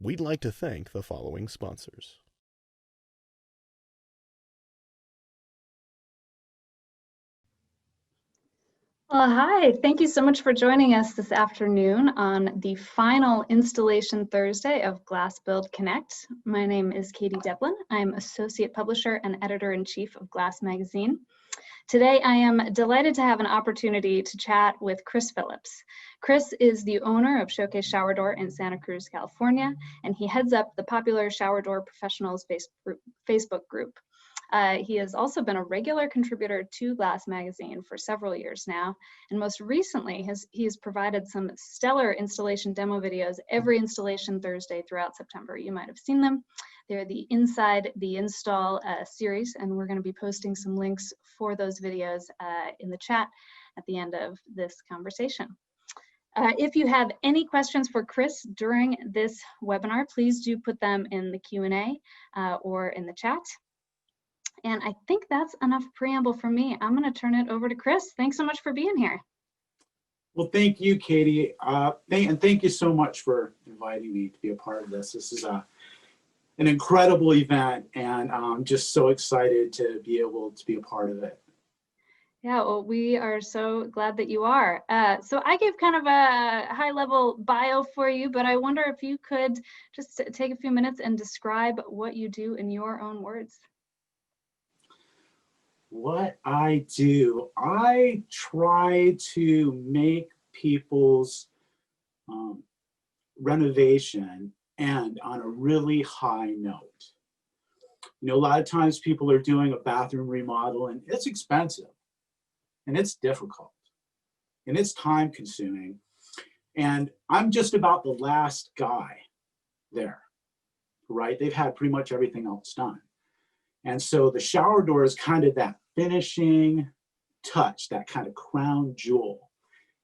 We'd like to thank the following sponsors. Well, hi, thank you so much for joining us this afternoon on the final installation Thursday of GlassBuild Connect. My name is Katie Devlin. I'm Associate Publisher and Editor-in-Chief of Glass Magazine. Today, I am delighted to have an opportunity to chat with Chris Phillips. Chris is the owner of Showcase Shower Door in Santa Cruz, California, and he heads up the popular Shower Door Professionals Facebook group. He has also been a regular contributor to Glass Magazine for several years now, and most recently he has provided some stellar installation demo videos every installation Thursday throughout September. You might have seen them. They're the Inside the Install series, and we're going to be posting some links for those videos in the chat at the end of this conversation. If you have any questions for Chris during this webinar, please do put them in the Q&A or in the chat. And I think that's enough preamble for me. I'm going to turn it over to Chris. Thanks so much for being here. Well, thank you, Katie. And thank you so much for inviting me to be a part of this. This is an incredible event, and I'm just so excited to be able to be a part of it. Yeah, well, we are so glad that you are. So I gave kind of a high-level bio for you, but I wonder if you could just take a few minutes and describe what you do in your own words. What I do, I try to make people's renovation end on a really high note. You know, a lot of times people are doing a bathroom remodel, and it's expensive, and it's difficult, and it's time consuming. And I'm just about the last guy there, right? They've had pretty much everything else done. And so the shower door is kind of that finishing touch, that kind of crown jewel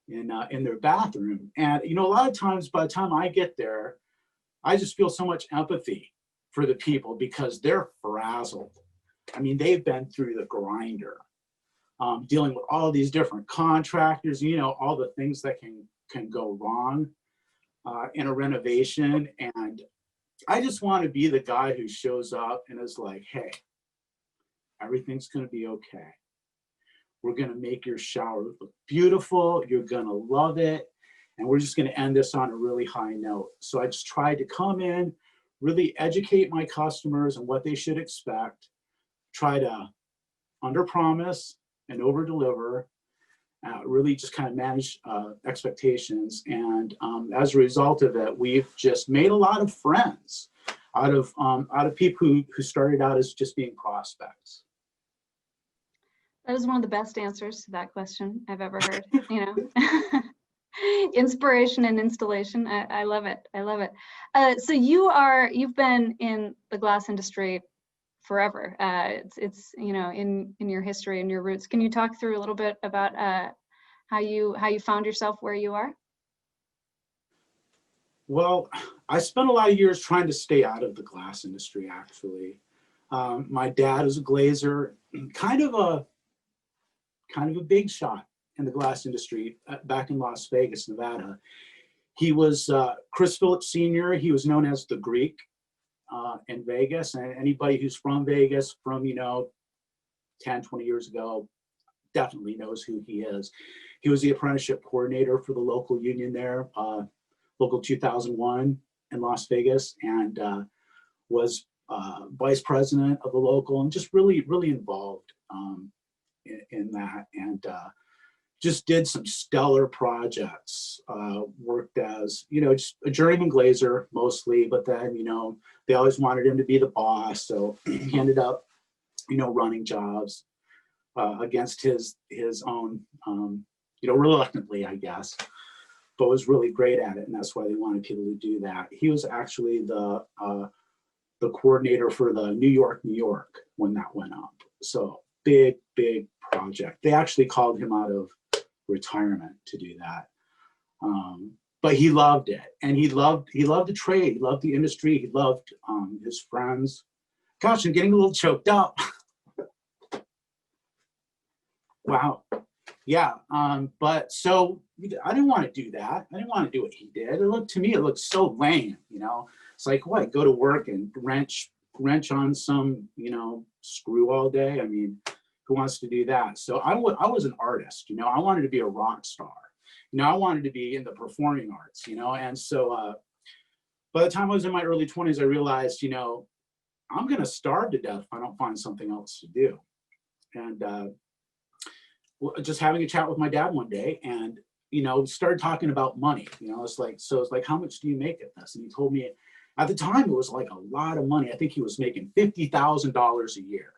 in their bathroom. And, you know, a lot of times by the time I get there, I just feel so much empathy for the people because they're frazzled. I mean, they've been through the grinder, dealing with all these different contractors, you know, all the things that can go wrong in a renovation. And I just want to be the guy who shows up and is like, hey, everything's going to be okay. We're going to make your shower look beautiful. You're going to love it. And we're just going to end this on a really high note. So I just tried to come in, really educate my customers on what they should expect, try to under-promise and over-deliver, really just kind of manage expectations. And as a result of it, we've just made a lot of friends out of people who started out as just being prospects. That is one of the best answers to that question I've ever heard, you know. Inspiration and installation. I love it. I love it. So you've been in the glass industry forever. It's you know, in your history and your roots. Can you talk through a little bit about how you found yourself where you are? Well, I spent a lot of years trying to stay out of the glass industry, actually. My dad is a glazer, kind of a big shot in the glass industry back in Las Vegas, Nevada. He was Chris Phillips Sr. He was known as the Greek in Vegas. And anybody who's from Vegas from, you know, 10, 20 years ago definitely knows who he is. He was the apprenticeship coordinator for the local union there, Local 2001 in Las Vegas, and was vice president of the local and just really, really involved in that, and just did some stellar projects. Worked as, you know, just a journeyman glazer mostly, but then, you know, they always wanted him to be the boss, so he ended up, you know, running jobs against his own, you know, reluctantly, I guess, but was really great at it, and that's why they wanted people to do that. He was actually the coordinator for the New York when that went up. So big project. They actually called him out of retirement to do that. But he loved it, and he loved the trade, he loved the industry, he loved his friends. Gosh, I'm getting a little choked up. Wow. Yeah, but so I didn't want to do that. I didn't want to do what he did. To me, it looked so lame, you know. It's like, what, go to work and wrench on some, screw all day? I mean, who wants to do that? So I was an artist, I wanted to be a rock star. I wanted to be in the performing arts, and so by the time I was in my early 20s, I realized, I'm going to starve to death if I don't find something else to do. And just having a chat with my dad one day, and started talking about money. It's like, how much do you make at this? And he told me, at the time, it was like a lot of money. I think he was making $50,000 a year.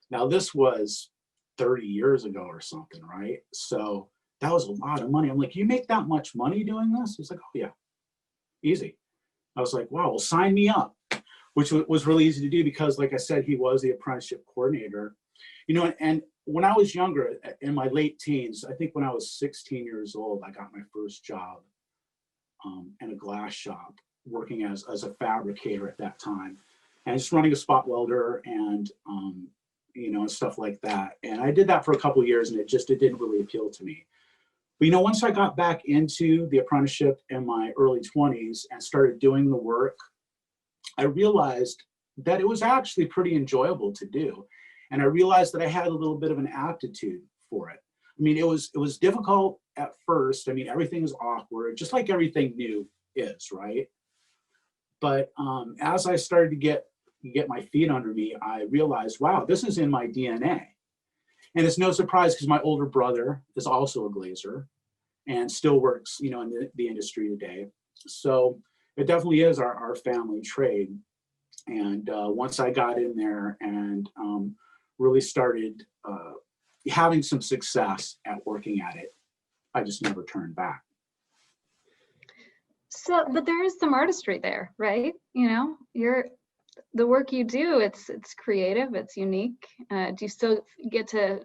Now, this was 30 years ago or something, right? So that was a lot of money. I'm like, you make that much money doing this? He's like, oh yeah, easy. I was like, wow, well, sign me up, which was really easy to do because, like I said, he was the apprenticeship coordinator. And when I was younger, in my late teens, I think when I was 16 years old, I got my first job in a glass shop, working as a fabricator at that time, and just running a spot welder and and stuff like that. And I did that for a couple of years, and it didn't really appeal to me. But once I got back into the apprenticeship in my early 20s and started doing the work, I realized that it was actually pretty enjoyable to do. And I realized that I had a little bit of an aptitude for it. I mean, it was difficult at first. I mean, everything is awkward, just like everything new is, right? But as I started to get my feet under me, I realized, wow, this is in my DNA. And it's no surprise because my older brother is also a glazer and still works, in the industry today. So it definitely is our family trade. And once I got in there and really started having some success at working at it, I just never turned back. So, but there is some artistry there, right? The work you do, it's creative, it's unique. Do you still get to,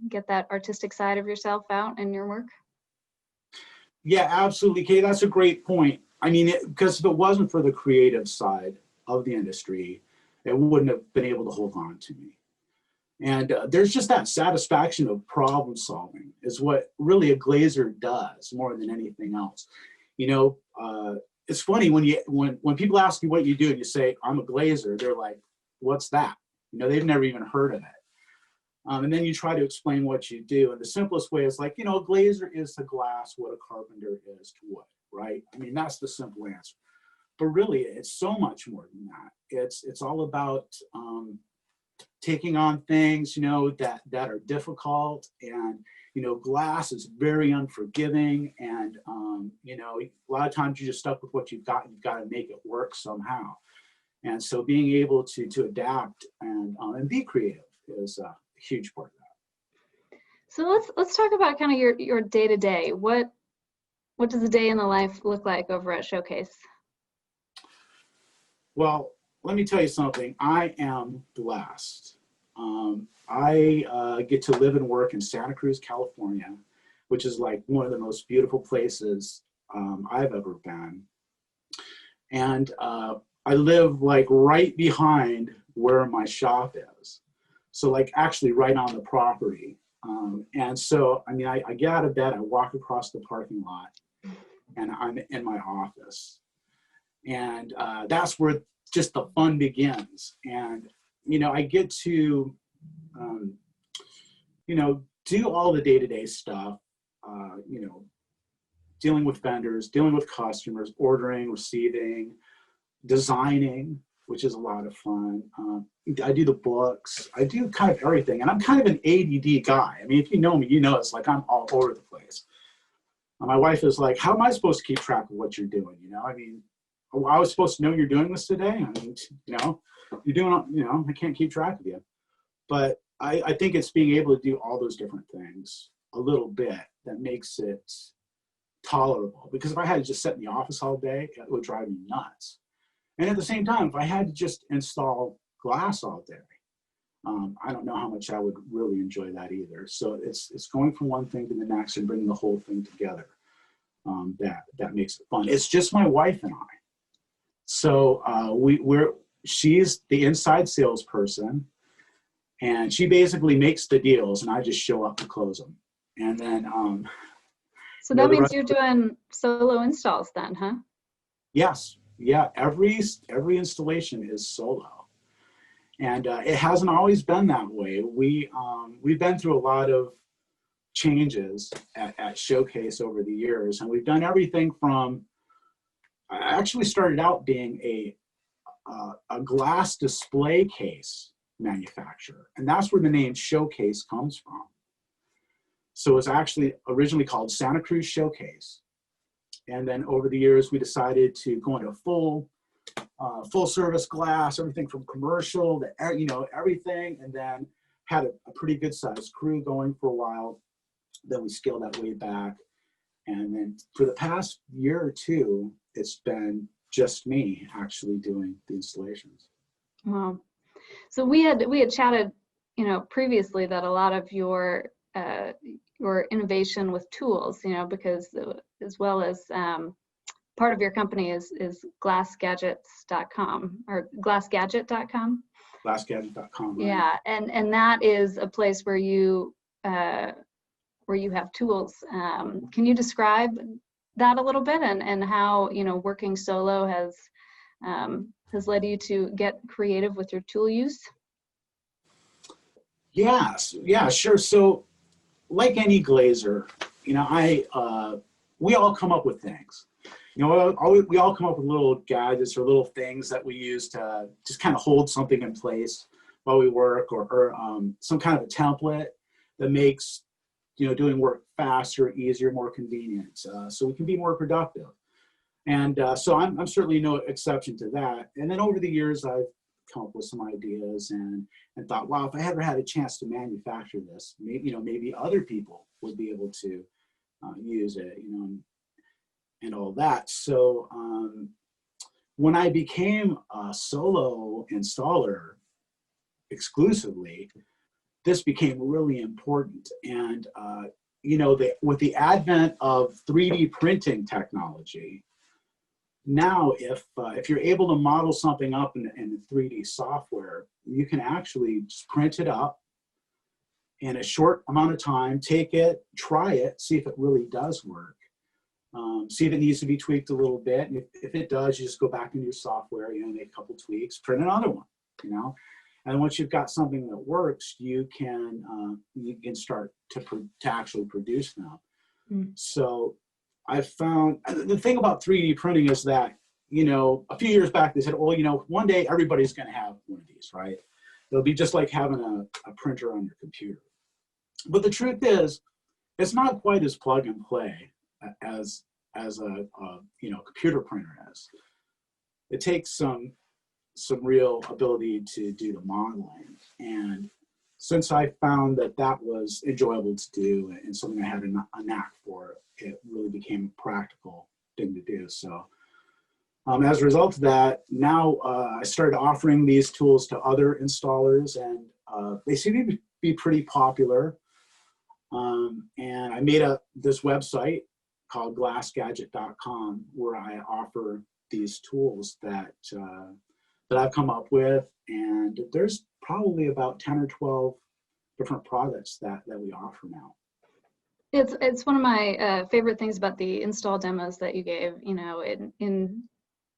get that artistic side of yourself out in your work? Yeah, absolutely, Kay. That's a great point. I mean, because if it wasn't for the creative side of the industry, it wouldn't have been able to hold on to me. And there's just that satisfaction of problem solving is what really a glazer does more than anything else. It's funny when people ask you what you do and you say, I'm a glazer, they're like, what's that? They've never even heard of it. And then you try to explain what you do. And the simplest way is like, a glazer is to glass what a carpenter is to wood, right? I mean, that's the simple answer. But really, it's so much more than that. It's all about taking on things, that are difficult. And, glass is very unforgiving. And, a lot of times you're just stuck with what you've got, and you've got to make it work somehow. And so being able to adapt and be creative is a huge part of that. So let's talk about kind of your day-to-day. What does a day in the life look like over at Showcase? Well, let me tell you something. I am blessed. I get to live and work in Santa Cruz, California, which is like one of the most beautiful places I've ever been. And I live like right behind where my shop is. So like actually right on the property. And so, I mean, I get out of bed, I walk across the parking lot, and I'm in my office. And that's where just the fun begins. And, I get to, do all the day-to-day stuff, dealing with vendors, dealing with customers, ordering, receiving, designing, which is a lot of fun. I do the books. I do kind of everything. And I'm kind of an ADD guy. I mean, if you know me, it's like I'm all over the place. My wife is like, how am I supposed to keep track of what you're doing? I mean, I was supposed to know you're doing this today. I mean, you're doing, I can't keep track of you. But I think it's being able to do all those different things a little bit that makes it tolerable. Because if I had to just sit in the office all day, it would drive me nuts. And at the same time, if I had to just install glass all day, I don't know how much I would really enjoy that either. So it's going from one thing to the next and bringing the whole thing together. That makes it fun. It's just my wife and I. So she's the inside salesperson, and she basically makes the deals, and I just show up to close them. And then so that means you're doing solo installs then, huh? Yes. Yeah, every installation is solo, and it hasn't always been that way. We've been through a lot of changes at Showcase over the years, and we've done everything from. I actually started out being a glass display case manufacturer, and that's where the name Showcase comes from. So it's actually originally called Santa Cruz Showcase, and then over the years we decided to go into full service glass, everything from commercial to everything, and then had a pretty good sized crew going for a while. Then we scaled that way back, and then for the past year or two, it's been just me actually doing the installations. Wow. So we had chatted, previously that a lot of your innovation with tools, because as well as part of your company is glassgadgets.com or glassgadget.com. Glassgadget.com. Right? Yeah, and that is a place where you have tools. Can you describe that a little bit and how working solo has led you to get creative with your tool use? Yes, yeah, sure. So, like any glazer, we all come up with things. We all come up with little gadgets or little things that we use to just kind of hold something in place while we work, or some kind of a template that makes doing work faster, easier, more convenient, so we can be more productive. And so I'm certainly no exception to that. And then over the years, I've come up with some ideas and thought, wow, if I ever had a chance to manufacture this, maybe other people would be able to use it, and all that. So when I became a solo installer exclusively, this became really important. And with the advent of 3D printing technology, now if you're able to model something up in 3D software, you can actually just print it up in a short amount of time, take it, try it, see if it really does work, see if it needs to be tweaked a little bit. And if it does, you just go back into your software, make a couple tweaks, print another one, And once you've got something that works, you can start to actually produce them. So I found the thing about 3D printing is that, a few years back they said, well, one day everybody's going to have one of these, right? It'll be just like having a printer on your computer. But the truth is, it's not quite as plug and play as a computer printer is. It takes some real ability to do the modeling. And since I found that was enjoyable to do and something I had a knack for, it really became a practical thing to do. So as a result of that, now I started offering these tools to other installers, and they seem to be pretty popular. And I made this website called glassgadget.com where I offer these tools that I've come up with, and there's probably about 10 or 12 different products that we offer now. It's one of my favorite things about the install demos that you gave.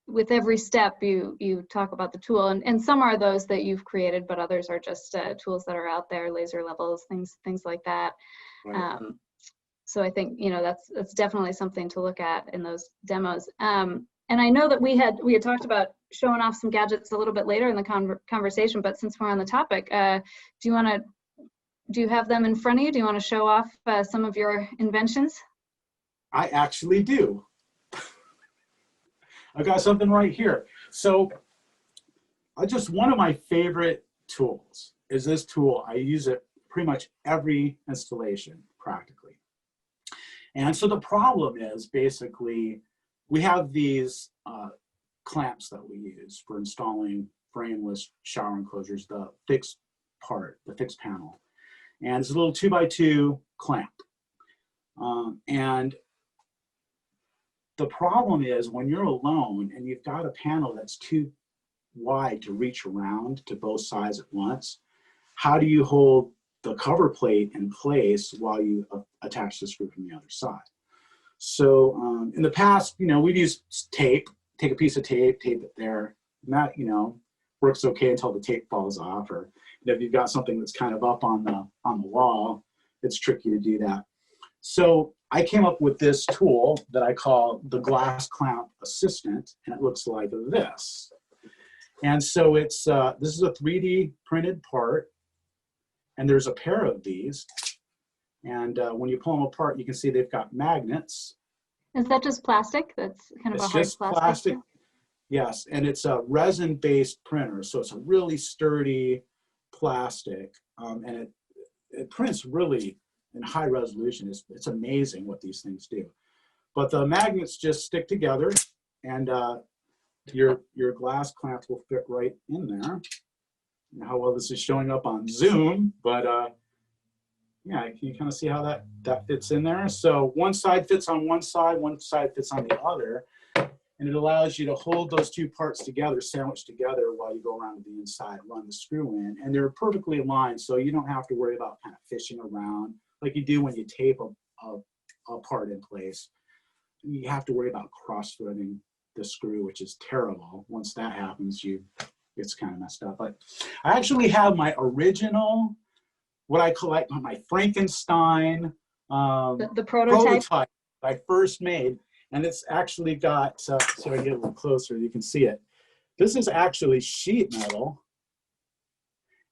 With every step you talk about the tool, and some are those that you've created, but others are just tools that are out there, laser levels, things like that. Right. So I think that's definitely something to look at in those demos. And I know that we had talked about showing off some gadgets a little bit later in the conversation, but since we're on the topic, do you have them in front of you? Do you want to show off some of your inventions? I actually do. I've got something right here. So just one of my favorite tools is this tool. I use it pretty much every installation practically. And so the problem is basically we have these clamps that we use for installing frameless shower enclosures, the fixed panel. And it's a little 2x2 clamp. And the problem is when you're alone and you've got a panel that's too wide to reach around to both sides at once, how do you hold the cover plate in place while you attach the screw from the other side? So in the past, we've used tape take a piece of tape, tape it there. And that, you know, works okay until the tape falls off, or if you've got something that's kind of up on the wall, it's tricky to do that. So I came up with this tool that I call the Glass Clamp Assistant, and it looks like this. And so it's this is a 3D printed part, and there's a pair of these. And when you pull them apart, you can see they've got magnets. Is that just plastic? That's kind of It's a hard just plastic. plastic. Yes, and it's a resin-based printer, so it's a really sturdy plastic, and it prints really in high resolution. It's amazing what these things do. But the magnets just stick together, and your glass clamp will fit right in there. How well this is showing up on Zoom, but yeah, you kind of see how that fits in there. So one side fits on one side fits on the other, and it allows you to hold those two parts together, sandwiched together, while you go around to the inside, run the screw in, and they're perfectly aligned, so you don't have to worry about kind of fishing around like you do when you tape a part in place. You have to worry about cross-threading the screw, which is terrible. Once that happens, it's kind of messed up. But I actually have my original, what I collect, my Frankenstein the prototype I first made, and it's actually got, so I get a little closer, you can see it. This is actually sheet metal.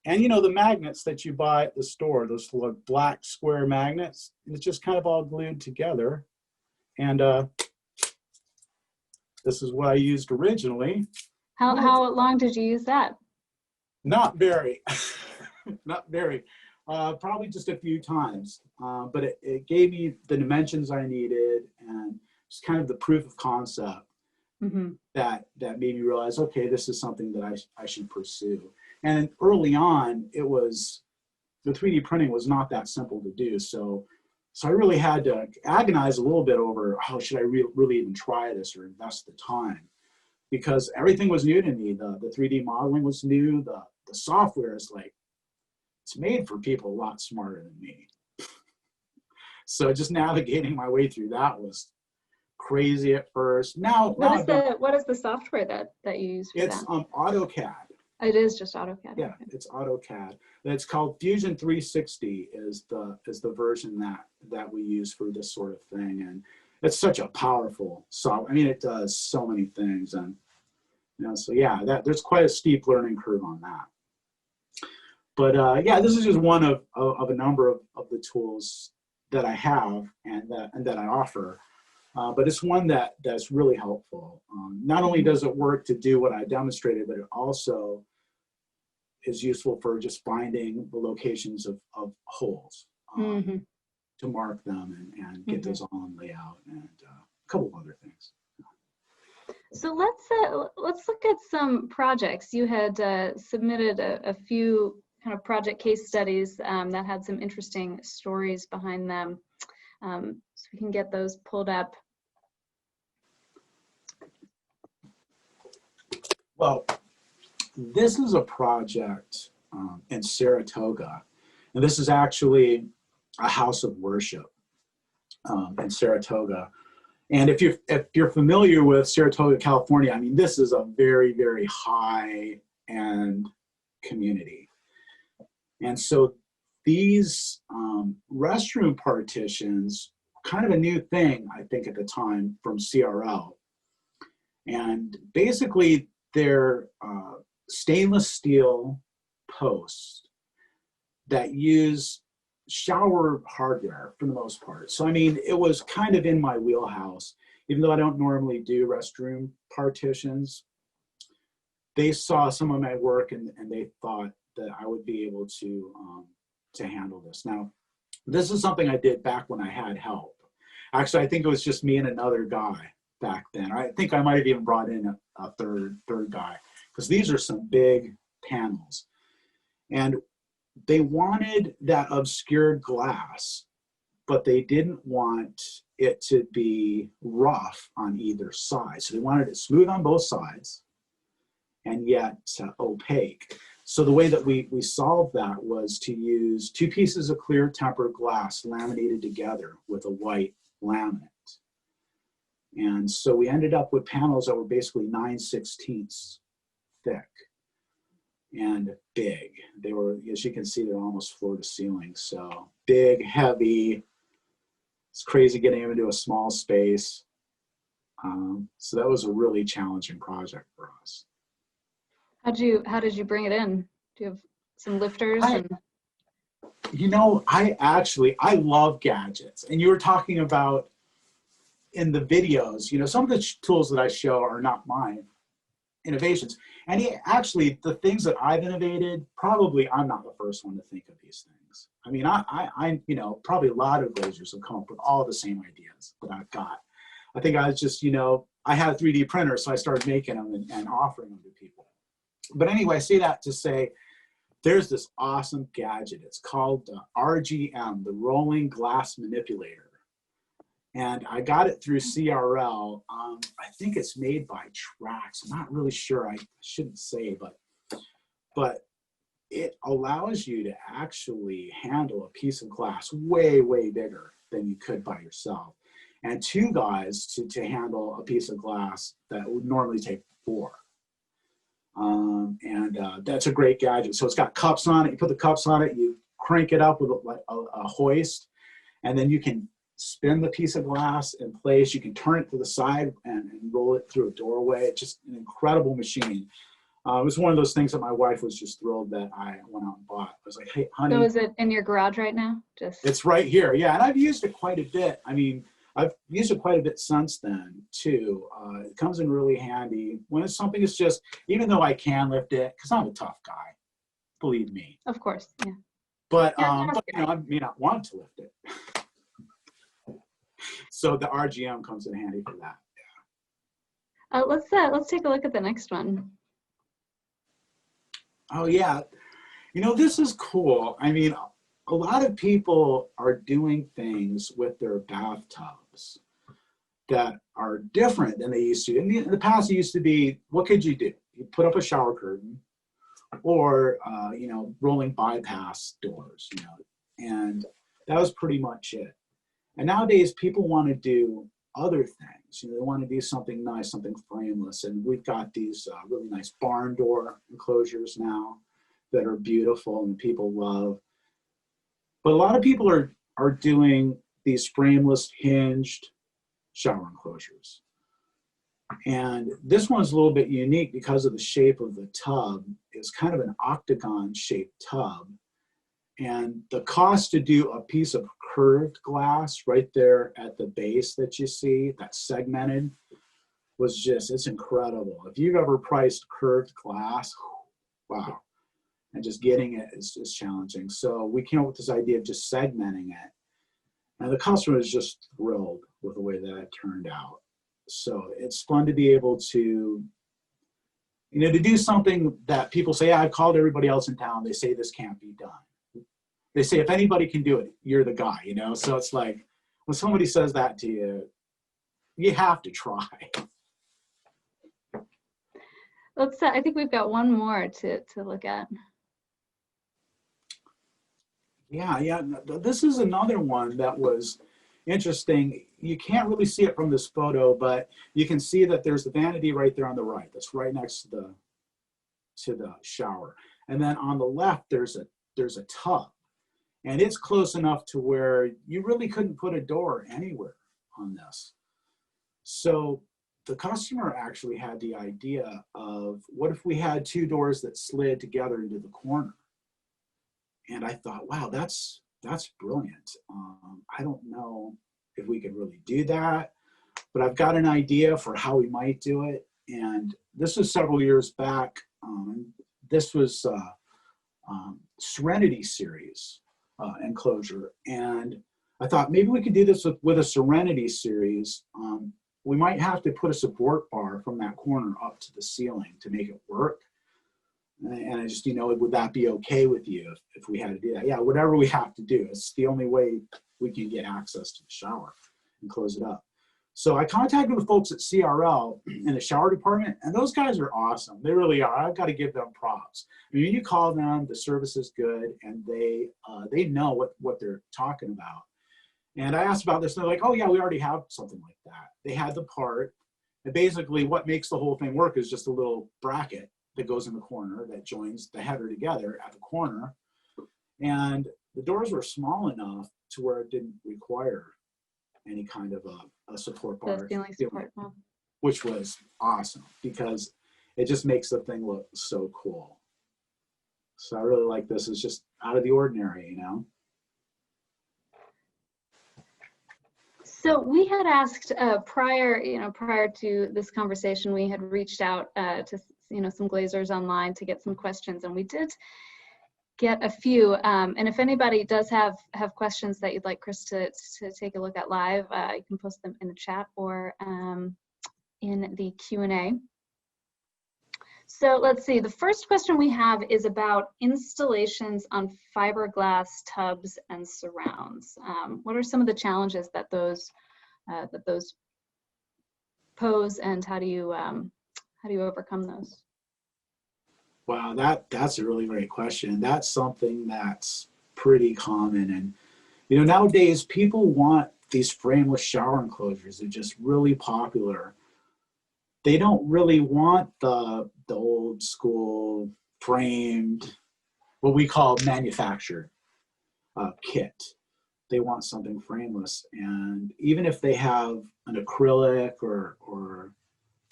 And you know, the magnets that you buy at the store, those black square magnets, it's just kind of all glued together. And this is what I used originally. How long did you use that? Not very, not very. Probably just a few times, but it gave me the dimensions I needed, and it's kind of the proof of concept that made me realize, okay, this is something that I should pursue. And early on, the 3D printing was not that simple to do. So I really had to agonize a little bit over, oh, should I really even try this or invest the time? Because everything was new to me. The 3D modeling was new. The software is like, it's made for people a lot smarter than me. So just navigating my way through that was crazy at first. What is the software that you use for that? It's AutoCAD. It is just AutoCAD. Yeah, okay. It's AutoCAD. It's called Fusion 360 is the version that we use for this sort of thing, and it's such a powerful software. I mean, it does so many things, and you know, so yeah, there's quite a steep learning curve on that. But yeah, this is just one of a number of the tools that I have and that I offer. But it's one that's really helpful. Not only does it work to do what I demonstrated, but it also is useful for just finding the locations of holes to mark them and get those all in layout, and a couple of other things. So let's look at some projects. You had submitted a few kind of project case studies that had some interesting stories behind them. So we can get those pulled up. Well, this is a project in Saratoga, and this is actually a house of worship in Saratoga. And if you're familiar with Saratoga, California, I mean, this is a very, very high-end community. And so these restroom partitions, kind of a new thing, I think, at the time from CRL. And basically, they're stainless steel posts that use shower hardware for the most part. So, I mean, it was kind of in my wheelhouse. Even though I don't normally do restroom partitions, they saw some of my work and they thought that I would be able to handle this. Now, this is something I did back when I had help. Actually, I think it was just me and another guy back then. I think I might have even brought in a third guy, because these are some big panels. And they wanted that obscured glass, but they didn't want it to be rough on either side. So they wanted it smooth on both sides and yet opaque. So the way that we solved that was to use 2 pieces of clear tempered glass laminated together with a white laminate. And so we ended up with panels that were basically 9/16 thick and big. They were, as you can see, they're almost floor to ceiling. So big, heavy. It's crazy getting them into a small space. So that was a really challenging project for us. How did you bring it in? Do you have some lifters? You know, I love gadgets. And you were talking about in the videos, you know, some of the tools that I show are not mine innovations. And actually, the things that I've innovated, probably I'm not the first one to think of these things. I mean, I you know, probably a lot of glaziers have come up with all the same ideas that I've got. I think I was just, you know, I had a 3D printer, so I started making them and offering them to people. But anyway, I say that to say, there's this awesome gadget. It's called RGM, the Rolling Glass Manipulator. And I got it through CRL. I think it's made by Trax. I'm not really sure. I shouldn't say, but it allows you to actually handle a piece of glass way, way bigger than you could by yourself. And two guys to handle a piece of glass that would normally take four. That's a great gadget. So it's got cups on it. You put the cups on it, you crank it up with a hoist, and then you can spin the piece of glass in place. You can turn it to the side and roll it through a doorway. It's just an incredible machine. It was one of those things that my wife was just thrilled that I went out and bought. I was like, hey, honey. So is it in your garage right now? It's right here. Yeah, and I've used it quite a bit. I mean, I've used it quite a bit since then, too. It comes in really handy when it's something that's just, even though I can lift it, because I'm a tough guy, believe me. Of course, yeah. But you know, I may not want to lift it. So the RGM comes in handy for that. Yeah. Let's take a look at the next one. Oh yeah, you know, this is cool. I mean, a lot of people are doing things with their bathtubs that are different than they used to. In the past, it used to be, what could you do? You put up a shower curtain, or you know, rolling bypass doors, you know, and that was pretty much it. And nowadays, people want to do other things. You know, they want to do something nice, something frameless. And we've got these really nice barn door enclosures now that are beautiful and people love. But a lot of people are doing these frameless, hinged shower enclosures. And this one's a little bit unique because of the shape of the tub. It's kind of an octagon-shaped tub. And the cost to do a piece of curved glass right there at the base that you see, that's segmented, was just, it's incredible. If you've ever priced curved glass, wow. And just getting it is challenging. So we came up with this idea of just segmenting it. And the customer is just thrilled with the way that it turned out. So it's fun to be able to, you know, to do something that people say, I've called everybody else in town. They say this can't be done. They say, if anybody can do it, you're the guy, you know? So it's like, when somebody says that to you, you have to try. I think we've got one more to look at. Yeah. This is another one that was interesting. You can't really see it from this photo, but you can see that there's the vanity right there on the right. That's right next to the shower. And then on the left, there's a tub. And it's close enough to where you really couldn't put a door anywhere on this. So the customer actually had the idea of, what if we had two doors that slid together into the corner? And I thought, wow, that's brilliant. I don't know if we could really do that, but I've got an idea for how we might do it. And this was several years back. This was Serenity series enclosure. And I thought maybe we could do this with a Serenity series. We might have to put a support bar from that corner up to the ceiling to make it work. And I just, you know, would that be okay with you if we had to do that? Yeah, whatever we have to do. It's the only way we can get access to the shower and close it up. So I contacted the folks at CRL in the shower department, and those guys are awesome. They really are. I've got to give them props. I mean, you call them, the service is good, and they know what they're talking about. And I asked about this, and they're like, oh yeah, we already have something like that. They had the part, and basically what makes the whole thing work is just a little bracket that goes in the corner that joins the header together at the corner. And the doors were small enough to where it didn't require any kind of a support bar, which was awesome because it just makes the thing look so cool. So I really like this. It's just out of the ordinary, you know? So we had asked prior to this conversation, we had reached out to some glazers online to get some questions, and we did get a few. And if anybody does have questions that you'd like Chris to take a look at live, you can post them in the chat or in the Q&A. So let's see, the first question we have is about installations on fiberglass tubs and surrounds. What are some of the challenges that those pose, and how do you overcome those? Wow, that's a really great question. That's something that's pretty common. And, you know, nowadays people want these frameless shower enclosures. They're just really popular. They don't really want the old school framed, what we call manufactured kit. They want something frameless. And even if they have an acrylic or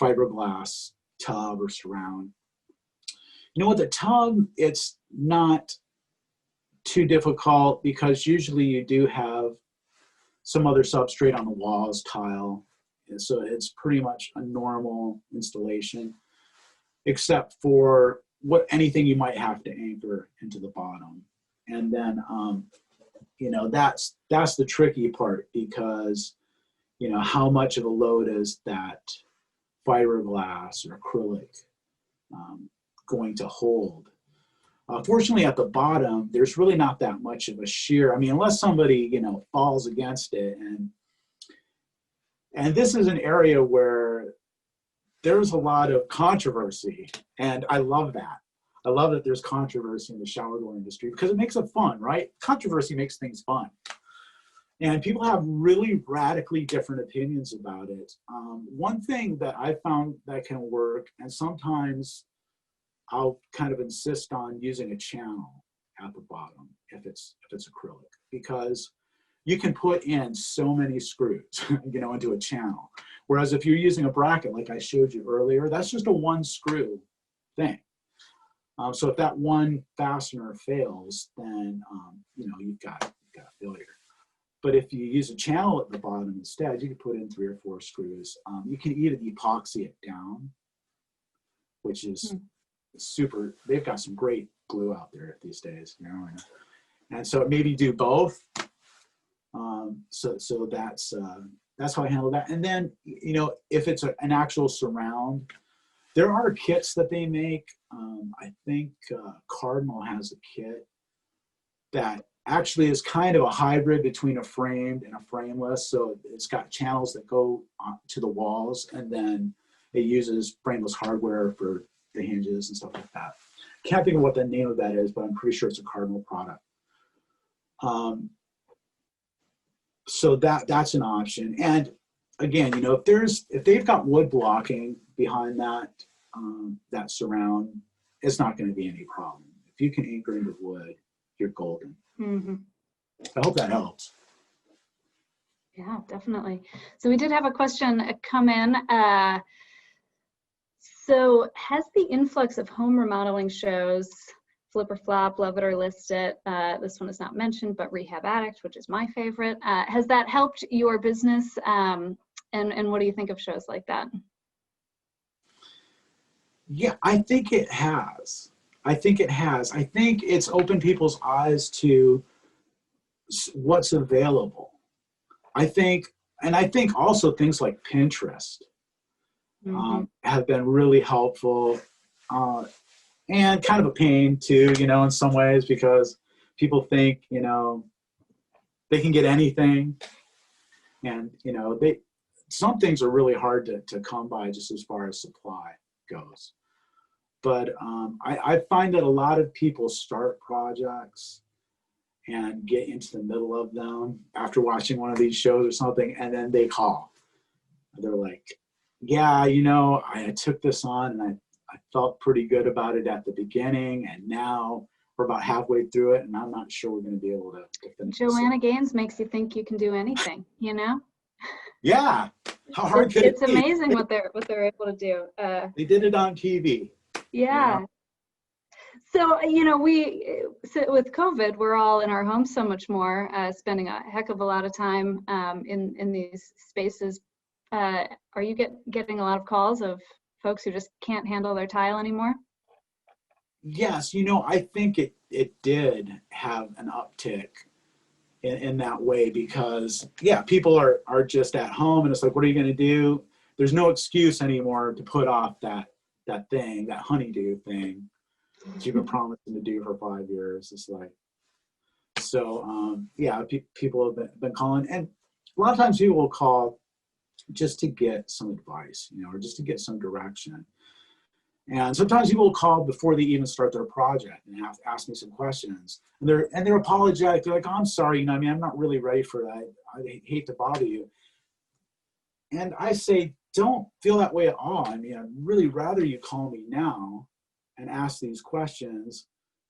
fiberglass tub or surround, you know, with the tub, it's not too difficult because usually you do have some other substrate on the walls, tile. And so it's pretty much a normal installation, except for anything you might have to anchor into the bottom. And then, you know, that's the tricky part because, you know, how much of a load is that fiberglass or acrylic going to hold? Fortunately, at the bottom, there's really not that much of a shear. I mean, unless somebody, you know, falls against it. And this is an area where there's a lot of controversy, and I love that. I love that there's controversy in the shower door industry because it makes it fun, right? Controversy makes things fun. And people have really radically different opinions about it. One thing that I found that can work, and sometimes I'll kind of insist on using a channel at the bottom if it's acrylic, because you can put in so many screws, you know, into a channel. Whereas if you're using a bracket, like I showed you earlier, that's just a one screw thing. So if that one fastener fails, then you know, you've got a failure. But if you use a channel at the bottom instead, you can put in 3 or 4 screws. You can even epoxy it down, which is super. They've got some great glue out there these days, you know. And so maybe do both. So that's how I handle that. And then, you know, if it's an actual surround, there are kits that they make. I think Cardinal has a kit that actually is kind of a hybrid between a framed and a frameless. So it's got channels that go to the walls, and then it uses frameless hardware for the hinges and stuff like that. Can't think of what the name of that is, but I'm pretty sure it's a Cardinal product. So that's an option. And again, you know, if they've got wood blocking behind that surround, it's not going to be any problem. If you can anchor into wood, you're golden. Mm-hmm. I hope that helps. Yeah, definitely. So we did have a question come in. So has the influx of home remodeling shows, Flip or Flop, Love It or List It, this one is not mentioned, but Rehab Addict, which is my favorite, has that helped your business? And what do you think of shows like that? Yeah, I think it has. I think it's opened people's eyes to what's available. I think also things like Pinterest have been really helpful, and kind of a pain too, you know, in some ways, because people think, you know, they can get anything, and, you know, some things are really hard to come by just as far as supply goes. But I find that a lot of people start projects and get into the middle of them after watching one of these shows or something, and then they call. They're like, yeah, you know, I took this on and I felt pretty good about it at the beginning, and now we're about halfway through it, and I'm not sure we're going to be able to finish it. Joanna Gaines makes you think you can do anything, you know? Yeah. How hard could it It's be? amazing what they're able to do. They did it on TV. Yeah. You know? So, you know, with COVID, we're all in our homes so much more, spending a heck of a lot of time in these spaces. Are you getting a lot of calls of folks who just can't handle their tile anymore? Yes, you know, I think it did have an uptick in that way because, yeah, people are just at home and it's like, what are you going to do? There's no excuse anymore to put off that thing, that honeydew thing that you've been promising to do for 5 years. It's like, so, yeah, people have been calling. And a lot of times people will call just to get some advice, you know, or just to get some direction. And sometimes people will call before they even start their project and ask me some questions. And they're apologetic. They're like, oh, I'm sorry, you know, I mean, I'm not really ready for that. I hate to bother you. And I say, don't feel that way at all. I mean, I'd really rather you call me now and ask these questions.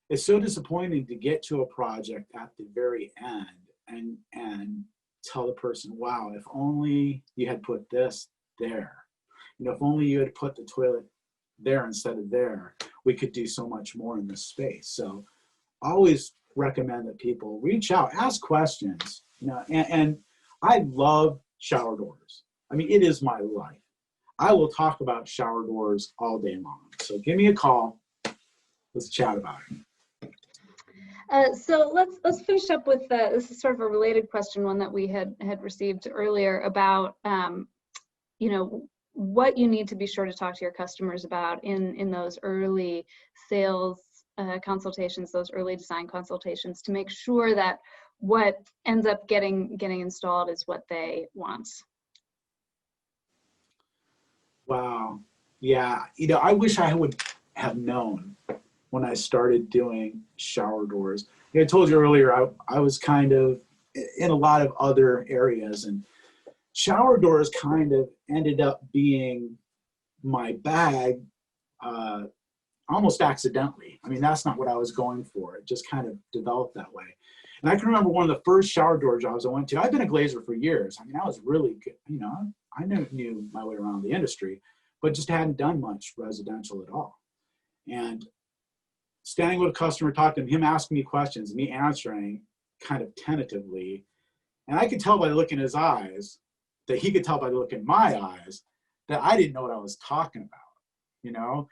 It's so disappointing to get to a project at the very end and tell the person, wow, if only you had put this there. You know, if only you had put the toilet there instead of there, we could do so much more in this space. So I always recommend that people reach out, ask questions, you know, and I love shower doors. I mean, it is my life. I will talk about shower doors all day long. So give me a call. Let's chat about it. So let's finish up with this is sort of a related question, one that we had received earlier about you know, what you need to be sure to talk to your customers about in those early sales consultations, those early design consultations, to make sure that what ends up getting installed is what they want. Wow. Yeah. You know, I wish I would have known when I started doing shower doors. I told you earlier, I was kind of in a lot of other areas, and shower doors kind of ended up being my bag almost accidentally. I mean, that's not what I was going for. It just kind of developed that way. And I can remember one of the first shower door jobs I went to. I've been a glazer for years. I mean, I was really good. You know, I knew my way around the industry, but just hadn't done much residential at all. And standing with a customer, talking to him asking me questions, me answering kind of tentatively. And I could tell by the look in his eyes that he could tell by the look in my eyes that I didn't know what I was talking about. You know,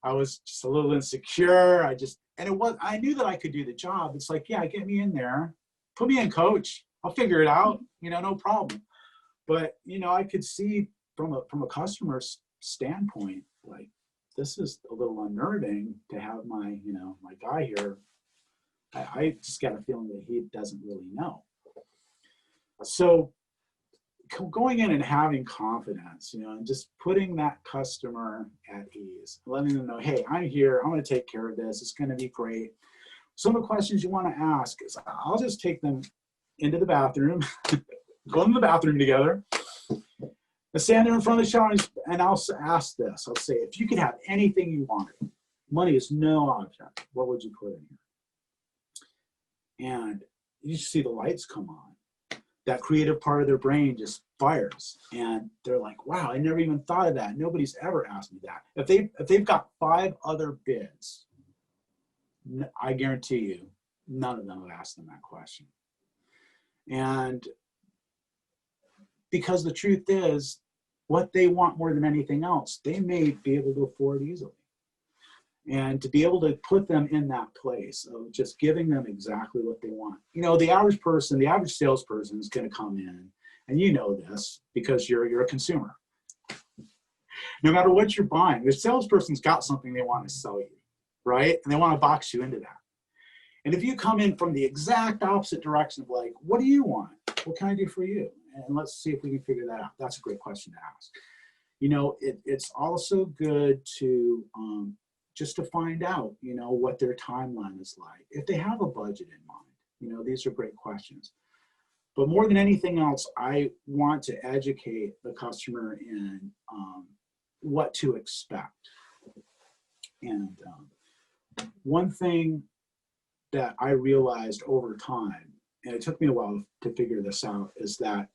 I was just a little insecure. I knew that I could do the job. It's like, yeah, get me in there, put me in, coach. I'll figure it out, you know, no problem. But, you know, I could see from a customer's standpoint, like, this is a little unnerving to have my guy here. I just got a feeling that he doesn't really know. So going in and having confidence, you know, and just putting that customer at ease, letting them know, hey, I'm here, I'm going to take care of this, it's going to be great. Some of the questions you want to ask is, I'll just take them into the bathroom, go in the bathroom together, and stand there in front of the shower, and I'll ask this. I'll say, if you could have anything you wanted, money is no object, what would you put in here? And you see the lights come on. That creative part of their brain just fires. And they're like, wow, I never even thought of that. Nobody's ever asked me that. If they've got 5 other bids, I guarantee you, none of them have asked them that question. And because the truth is, what they want more than anything else, they may be able to afford easily. And to be able to put them in that place of just giving them exactly what they want. You know, the average person, the average salesperson is going to come in, and you know this because you're a consumer. No matter what you're buying, the salesperson's got something they want to sell you, right? And they want to box you into that. And if you come in from the exact opposite direction of like, what do you want? What can I do for you? And let's see if we can figure that out. That's a great question to ask. You know, it's also good to just to find out, you know, what their timeline is like. If they have a budget in mind, These are great questions. But more than anything else, I want to educate the customer in what to expect. And one thing that I realized over time, and it took me a while to figure this out, is that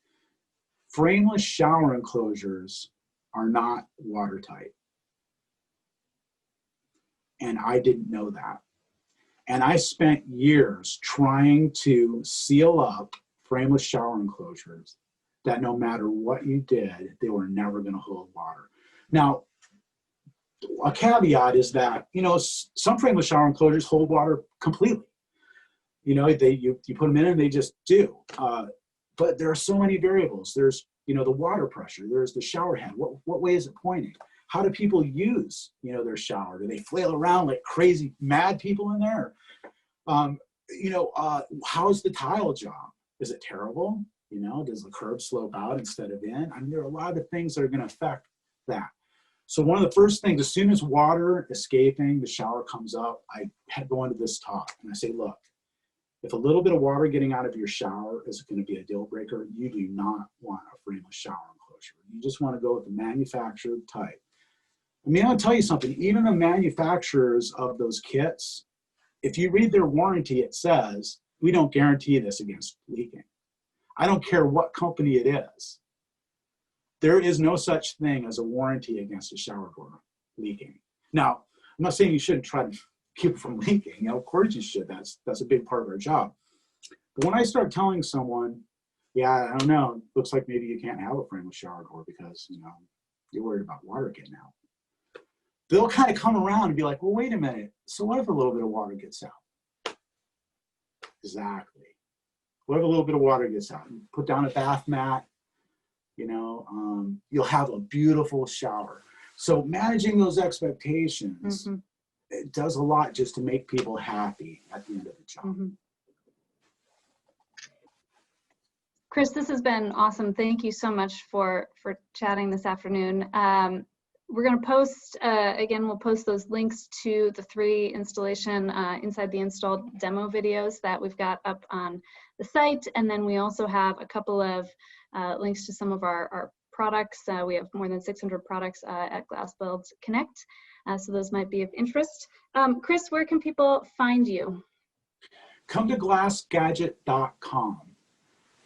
frameless shower enclosures are not watertight. And I didn't know that. And I spent years trying to seal up frameless shower enclosures that no matter what you did, they were never going to hold water. Now, a caveat is that, some frameless shower enclosures hold water completely. You put them in and they just do. But there are so many variables. There's, the water pressure. There's the shower head. What way is it pointing? How do people use, their shower? Do they flail around like crazy mad people in there? How's the tile job? Is it terrible? Does the curb slope out instead of in? I mean, there are a lot of things that are going to affect that. So one of the first things, as soon as water escaping the shower comes up, I go into this talk and I say, look, if a little bit of water getting out of your shower is going to be a deal breaker, you do not want a frameless shower enclosure. You just want to go with the manufactured type. I mean, I'll tell you something, even the manufacturers of those kits, if you read their warranty, it says, we don't guarantee this against leaking. I don't care what company it is. There is no such thing as a warranty against a shower door leaking. Now, I'm not saying you shouldn't try to keep it from leaking. Of course you should. That's a big part of our job. But when I start telling someone, yeah, I don't know, looks like maybe you can't have a frameless shower door because, you're worried about water getting out. They'll kind of come around and be like, well, wait a minute. So what if a little bit of water gets out? Exactly. What if a little bit of water gets out? You put down a bath mat, you'll have a beautiful shower. So managing those expectations, it does a lot just to make people happy at the end of the job. Chris, this has been awesome. Thank you so much for chatting this afternoon. We're going to post, again, we'll post those links to the 3 installation inside the installed demo videos that we've got up on the site. And then we also have a couple of links to some of our products. We have more than 600 products at GlassBuild Connect. So those might be of interest. Chris, where can people find you? Come to glassgadget.com.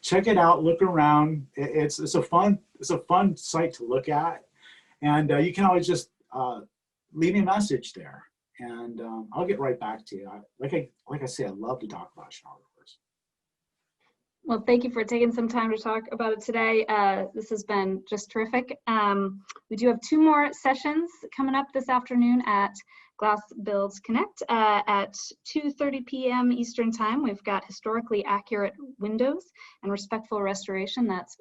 Check it out, look around. It's a fun site to look at. And you can always just leave me a message there, and I'll get right back to you. Like I say, I love to talk about shower doors. Well, thank you for taking some time to talk about it today. This has been just terrific. We do have 2 more sessions coming up this afternoon at GlassBuild Connect at 2:30 p.m. Eastern Time. We've got historically accurate windows and respectful restoration. That's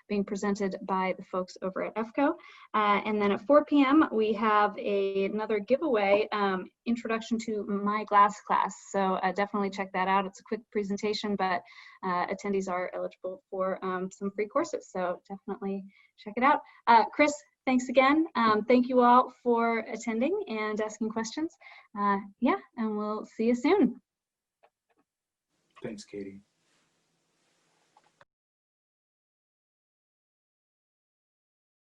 being presented by the folks over at FAQs. And then at 4 p.m. we have another giveaway, Introduction to My Glass class. So definitely check that out. It's a quick presentation, but attendees are eligible for some free courses. So definitely check it out. Chris, thanks again. Thank you all for attending and asking questions. And we'll see you soon. Thanks, Katie.